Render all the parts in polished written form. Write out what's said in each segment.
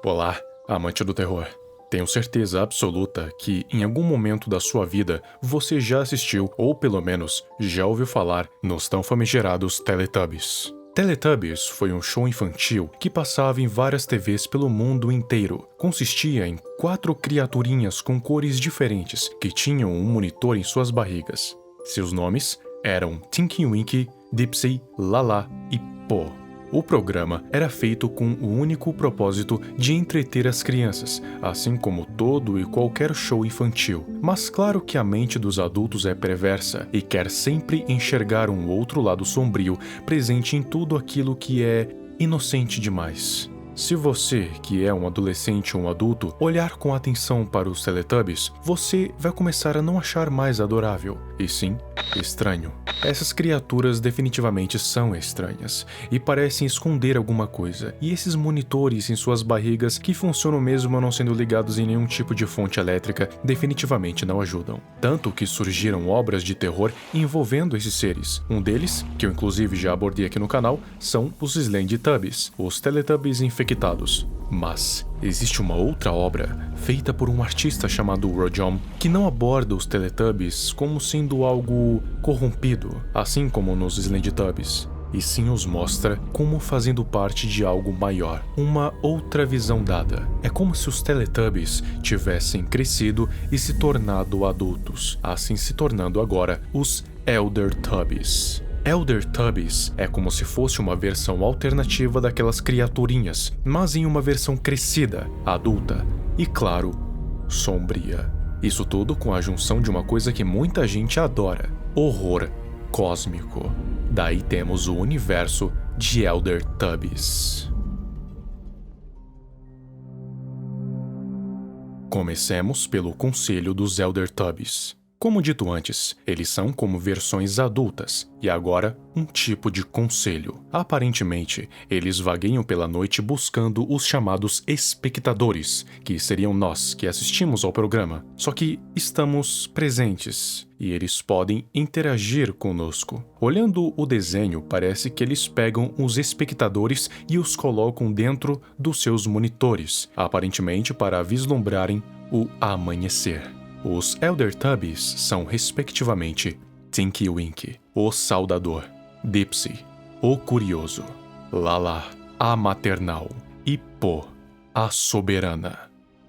Olá, amante do terror. Tenho certeza absoluta que, em algum momento da sua vida, você já assistiu, ou pelo menos já ouviu falar, nos tão famigerados Teletubbies. Teletubbies foi um show infantil que passava em várias TVs pelo mundo inteiro. Consistia em 4 criaturinhas com cores diferentes que tinham um monitor em suas barrigas. Seus nomes eram Tinky Winky, Dipsy, Lala e Po. O programa era feito com o único propósito de entreter as crianças, assim como todo e qualquer show infantil. Mas claro que a mente dos adultos é perversa e quer sempre enxergar um outro lado sombrio presente em tudo aquilo que é inocente demais. Se você, que é um adolescente ou um adulto, olhar com atenção para os Teletubbies, você vai começar a não achar mais adorável, e sim estranho. Essas criaturas definitivamente são estranhas e parecem esconder alguma coisa, e esses monitores em suas barrigas, que funcionam mesmo não sendo ligados em nenhum tipo de fonte elétrica, definitivamente não ajudam. Tanto que surgiram obras de terror envolvendo esses seres. Um deles, que eu inclusive já abordei aqui no canal, são os Slendytubbies, os Teletubbies infectados. Mas existe uma outra obra, feita por um artista chamado Rojom, que não aborda os Teletubbies como sendo algo corrompido, assim como nos Slendytubbies, e sim os mostra como fazendo parte de algo maior, uma outra visão dada. É como se os Teletubbies tivessem crescido e se tornado adultos, assim se tornando agora os Eldertubbies. Eldertubbies é como se fosse uma versão alternativa daquelas criaturinhas, mas em uma versão crescida, adulta e, claro, sombria. Isso tudo com a junção de uma coisa que muita gente adora: horror cósmico. Daí temos o universo de Eldertubbies. Comecemos pelo Conselho dos Eldertubbies. Como dito antes, eles são como versões adultas, e agora um tipo de conselho. Aparentemente, eles vagueiam pela noite buscando os chamados espectadores, que seriam nós que assistimos ao programa. Só que estamos presentes, e eles podem interagir conosco. Olhando o desenho, parece que eles pegam os espectadores e os colocam dentro dos seus monitores, aparentemente para vislumbrarem o amanhecer. Os Eldertubbies são, respectivamente, Tinky Winky, o Saudador, Dipsy, o Curioso, Lala, a Maternal e Po, a Soberana.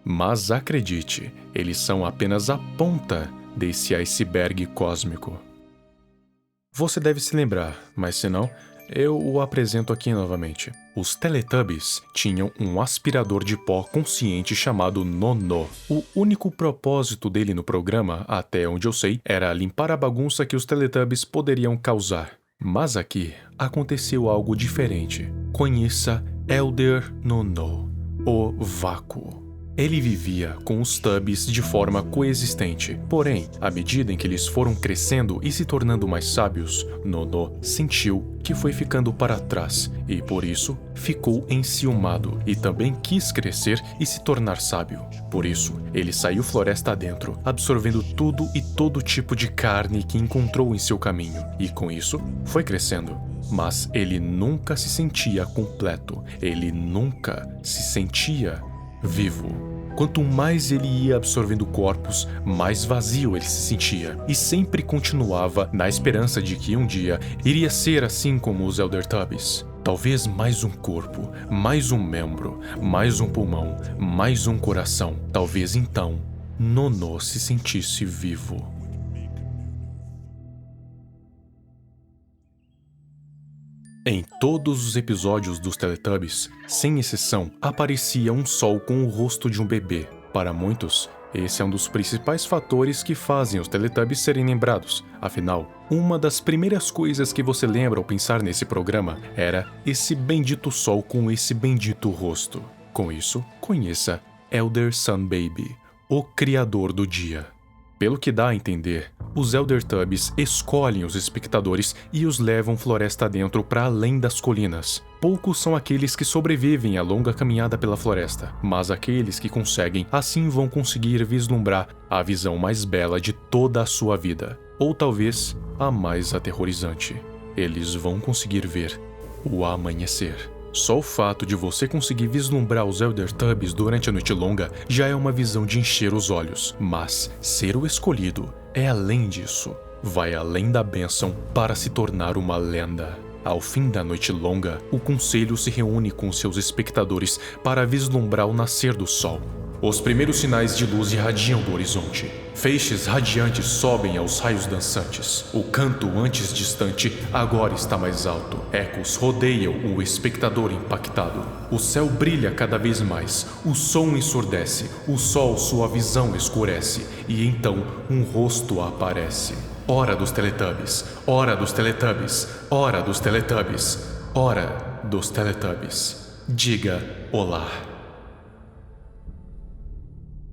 Mas acredite, eles são apenas a ponta desse iceberg cósmico. Você deve se lembrar, mas se não, eu o apresento aqui novamente. Os Teletubbies tinham um aspirador de pó consciente chamado Nonô. O único propósito dele no programa, até onde eu sei, era limpar a bagunça que os Teletubbies poderiam causar. Mas aqui aconteceu algo diferente. Conheça Elder Nonô, o Vácuo. Ele vivia com os Tubbies de forma coexistente. Porém, à medida em que eles foram crescendo e se tornando mais sábios, Nonô sentiu que foi ficando para trás e, por isso, ficou enciumado e também quis crescer e se tornar sábio. Por isso, ele saiu floresta adentro, absorvendo tudo e todo tipo de carne que encontrou em seu caminho. E com isso, foi crescendo. Mas ele nunca se sentia completo. Ele nunca se sentia vivo. Quanto mais ele ia absorvendo corpos, mais vazio ele se sentia, e sempre continuava na esperança de que um dia iria ser assim como os Eldertubbies. Talvez mais um corpo, mais um membro, mais um pulmão, mais um coração. Talvez então Nonô se sentisse vivo. Em todos os episódios dos Teletubbies, sem exceção, aparecia um sol com o rosto de um bebê. Para muitos, esse é um dos principais fatores que fazem os Teletubbies serem lembrados. Afinal, uma das primeiras coisas que você lembra ao pensar nesse programa era esse bendito sol com esse bendito rosto. Com isso, conheça Elder Sun Baby, o criador do dia. Pelo que dá a entender, os Eldertubbies escolhem os espectadores e os levam floresta dentro para além das colinas. Poucos são aqueles que sobrevivem à longa caminhada pela floresta, mas aqueles que conseguem, assim vão conseguir vislumbrar a visão mais bela de toda a sua vida, ou talvez a mais aterrorizante. Eles vão conseguir ver o amanhecer. Só o fato de você conseguir vislumbrar os Elder Tubbies durante a noite longa já é uma visão de encher os olhos, mas ser o escolhido é além disso. Vai além da bênção para se tornar uma lenda. Ao fim da noite longa, o conselho se reúne com seus espectadores para vislumbrar o nascer do sol. Os primeiros sinais de luz irradiam do horizonte. Feixes radiantes sobem aos raios dançantes. O canto antes distante agora está mais alto. Ecos rodeiam o espectador impactado. O céu brilha cada vez mais. O som ensurdece. O sol sua visão escurece. E então um rosto aparece. Hora dos Teletubbies. Hora dos Teletubbies. Hora dos Teletubbies. Hora dos Teletubbies. Diga olá.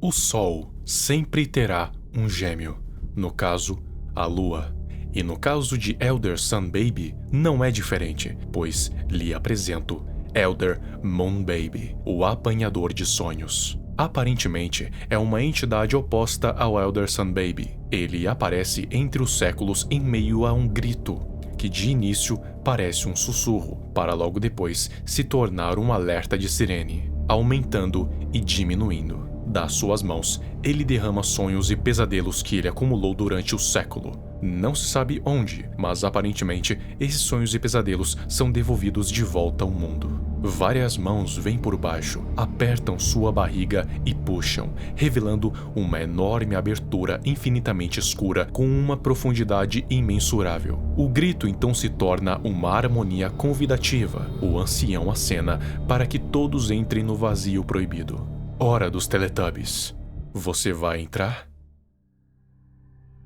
O Sol sempre terá um gêmeo, no caso, a Lua. E no caso de Elder Sun Baby, não é diferente, pois lhe apresento Elder Moon Baby, o apanhador de sonhos. Aparentemente, é uma entidade oposta ao Elder Sun Baby. Ele aparece entre os séculos em meio a um grito, que de início parece um sussurro, para logo depois se tornar um alerta de sirene, aumentando e diminuindo. Das suas mãos, ele derrama sonhos e pesadelos que ele acumulou durante o século. Não se sabe onde, mas aparentemente esses sonhos e pesadelos são devolvidos de volta ao mundo. Várias mãos vêm por baixo, apertam sua barriga e puxam, revelando uma enorme abertura infinitamente escura com uma profundidade imensurável. O grito então se torna uma harmonia convidativa. O ancião acena para que todos entrem no vazio proibido. Hora dos Teletubbies. Você vai entrar?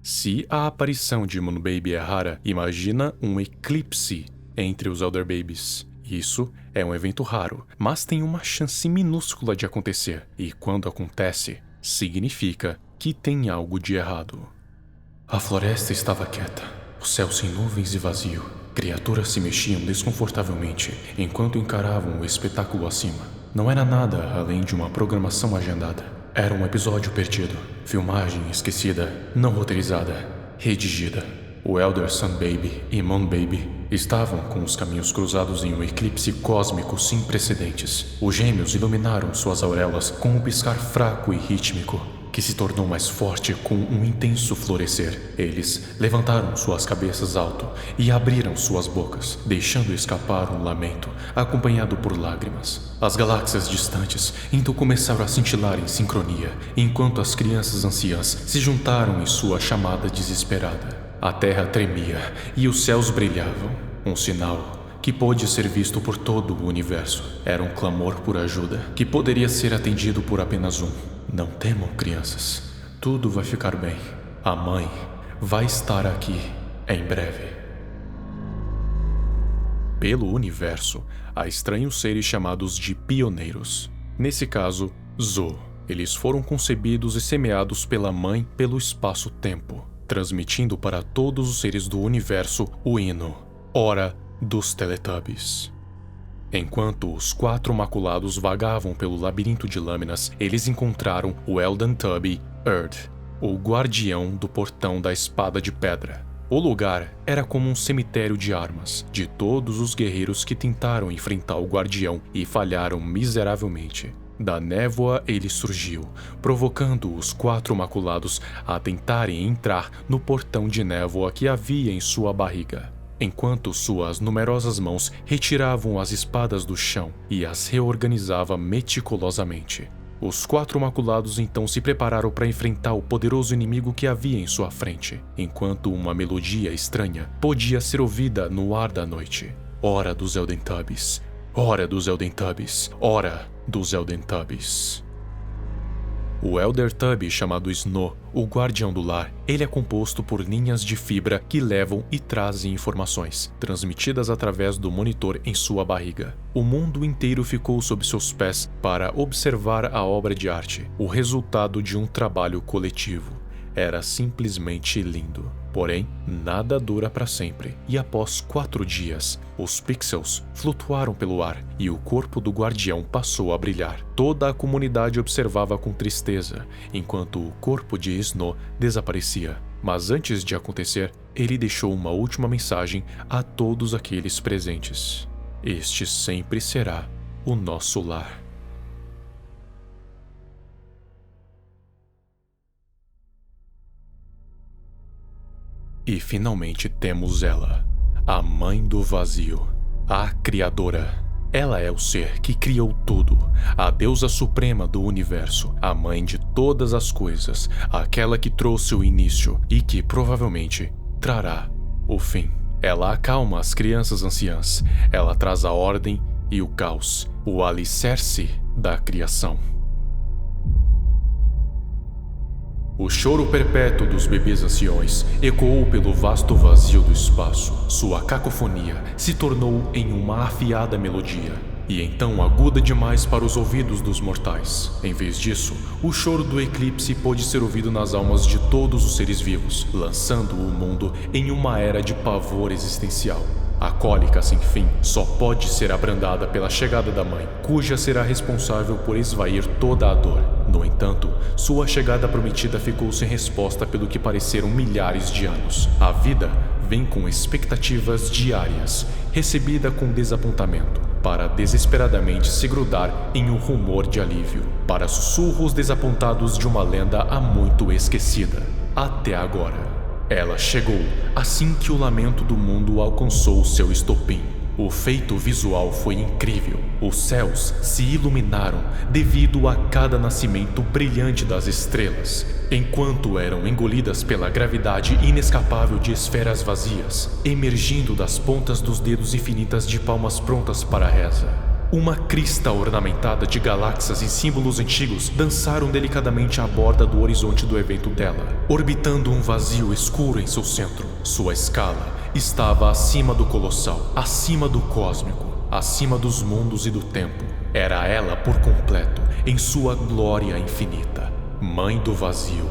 Se a aparição de Moon Baby é rara, imagina um eclipse entre os Elder Babies. Isso é um evento raro, mas tem uma chance minúscula de acontecer. E quando acontece, significa que tem algo de errado. A floresta estava quieta, o céu sem nuvens e vazio. Criaturas se mexiam desconfortavelmente enquanto encaravam o espetáculo acima. Não era nada além de uma programação agendada. Era um episódio perdido, filmagem esquecida, não roteirizada, redigida. O Elder Sun Baby e Moon Baby estavam com os caminhos cruzados em um eclipse cósmico sem precedentes. Os gêmeos iluminaram suas auréolas com um piscar fraco e rítmico, que se tornou mais forte com um intenso florescer. Eles levantaram suas cabeças alto e abriram suas bocas, deixando escapar um lamento, acompanhado por lágrimas. As galáxias distantes então começaram a cintilar em sincronia, enquanto as crianças anciãs se juntaram em sua chamada desesperada. A terra tremia e os céus brilhavam, um sinal que pôde ser visto por todo o universo. Era um clamor por ajuda, que poderia ser atendido por apenas um. Não temam, crianças. Tudo vai ficar bem. A mãe vai estar aqui em breve. Pelo universo, há estranhos seres chamados de pioneiros. Nesse caso, Zo. Eles foram concebidos e semeados pela mãe pelo espaço-tempo, transmitindo para todos os seres do universo o hino Hora dos Teletubbies. Enquanto os 4 maculados vagavam pelo labirinto de lâminas, eles encontraram o Elden Tubby Earth, o guardião do portão da espada de pedra. O lugar era como um cemitério de armas, de todos os guerreiros que tentaram enfrentar o guardião e falharam miseravelmente. Da névoa ele surgiu, provocando os 4 maculados a tentarem entrar no portão de névoa que havia em sua barriga. Enquanto suas numerosas mãos retiravam as espadas do chão e as reorganizava meticulosamente. Os 4 maculados então se prepararam para enfrentar o poderoso inimigo que havia em sua frente, enquanto uma melodia estranha podia ser ouvida no ar da noite. Hora dos Elden Tubbies. Hora dos Elden Tubbies. Hora dos Elden Tubbies. O Elder Tubby, chamado Snow, o guardião do lar, ele é composto por linhas de fibra que levam e trazem informações, transmitidas através do monitor em sua barriga. O mundo inteiro ficou sob seus pés para observar a obra de arte, o resultado de um trabalho coletivo. Era simplesmente lindo. Porém, nada dura para sempre, e após 4 dias, os pixels flutuaram pelo ar e o corpo do guardião passou a brilhar. Toda a comunidade observava com tristeza, enquanto o corpo de Snow desaparecia. Mas antes de acontecer, ele deixou uma última mensagem a todos aqueles presentes. este sempre será o nosso lar. E finalmente temos ela, a Mãe do Vazio, a Criadora. Ela é o ser que criou tudo, a deusa suprema do universo, a mãe de todas as coisas, aquela que trouxe o início e que provavelmente trará o fim. Ela acalma as crianças anciãs, ela traz a ordem e o caos, o alicerce da criação. O choro perpétuo dos bebês anciões ecoou pelo vasto vazio do espaço. Sua cacofonia se tornou em uma afiada melodia, e então aguda demais para os ouvidos dos mortais. Em vez disso, o choro do eclipse pôde ser ouvido nas almas de todos os seres vivos, lançando o mundo em uma era de pavor existencial. A cólica sem fim só pode ser abrandada pela chegada da mãe, cuja será responsável por esvair toda a dor. No entanto, sua chegada prometida ficou sem resposta pelo que pareceram milhares de anos. A vida vem com expectativas diárias, recebida com desapontamento, para desesperadamente se grudar em um rumor de alívio, para sussurros desapontados de uma lenda há muito esquecida. Até agora. Ela chegou assim que o lamento do mundo alcançou seu estopim. O feito visual foi incrível. Os céus se iluminaram devido a cada nascimento brilhante das estrelas, enquanto eram engolidas pela gravidade inescapável de esferas vazias, emergindo das pontas dos dedos infinitas de palmas prontas para a reza. Uma crista ornamentada de galáxias e símbolos antigos dançaram delicadamente à borda do horizonte do evento dela, orbitando um vazio escuro em seu centro. Sua escala estava acima do colossal, acima do cósmico, acima dos mundos e do tempo. Era ela por completo, em sua glória infinita. Mãe do Vazio,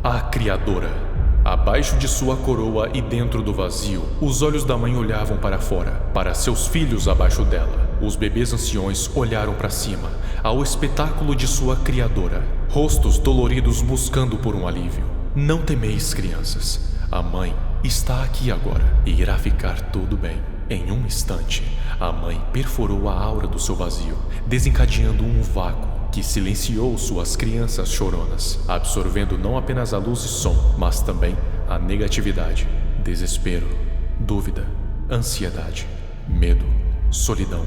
a Criadora. Abaixo de sua coroa e dentro do vazio, os olhos da mãe olhavam para fora, para seus filhos abaixo dela. Os bebês anciões olharam para cima, ao espetáculo de sua criadora, rostos doloridos buscando por um alívio. Não temeis, crianças. A mãe está aqui agora e irá ficar tudo bem. Em um instante, a mãe perfurou a aura do seu vazio, desencadeando um vácuo que silenciou suas crianças choronas, absorvendo não apenas a luz e som, mas também a negatividade, desespero, dúvida, ansiedade, medo, solidão,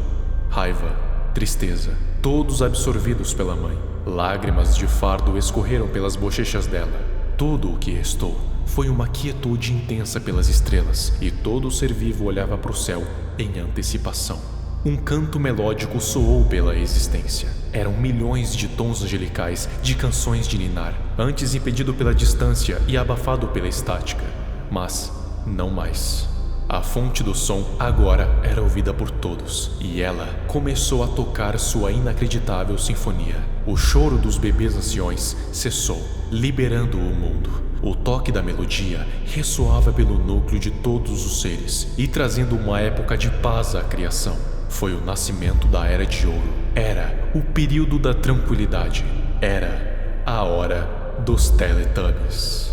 raiva, tristeza, todos absorvidos pela mãe. Lágrimas de fardo escorreram pelas bochechas dela. Tudo o que restou foi uma quietude intensa pelas estrelas, e todo ser vivo olhava para o céu em antecipação. Um canto melódico soou pela existência. Eram milhões de tons angelicais de canções de ninar, antes impedido pela distância e abafado pela estática. Mas não mais. A fonte do som agora era ouvida por todos, e ela começou a tocar sua inacreditável sinfonia. O choro dos bebês anciões cessou, liberando o mundo. O toque da melodia ressoava pelo núcleo de todos os seres e trazendo uma época de paz à criação. Foi o nascimento da Era de Ouro. Era o período da tranquilidade. Era a hora dos Teletubbies.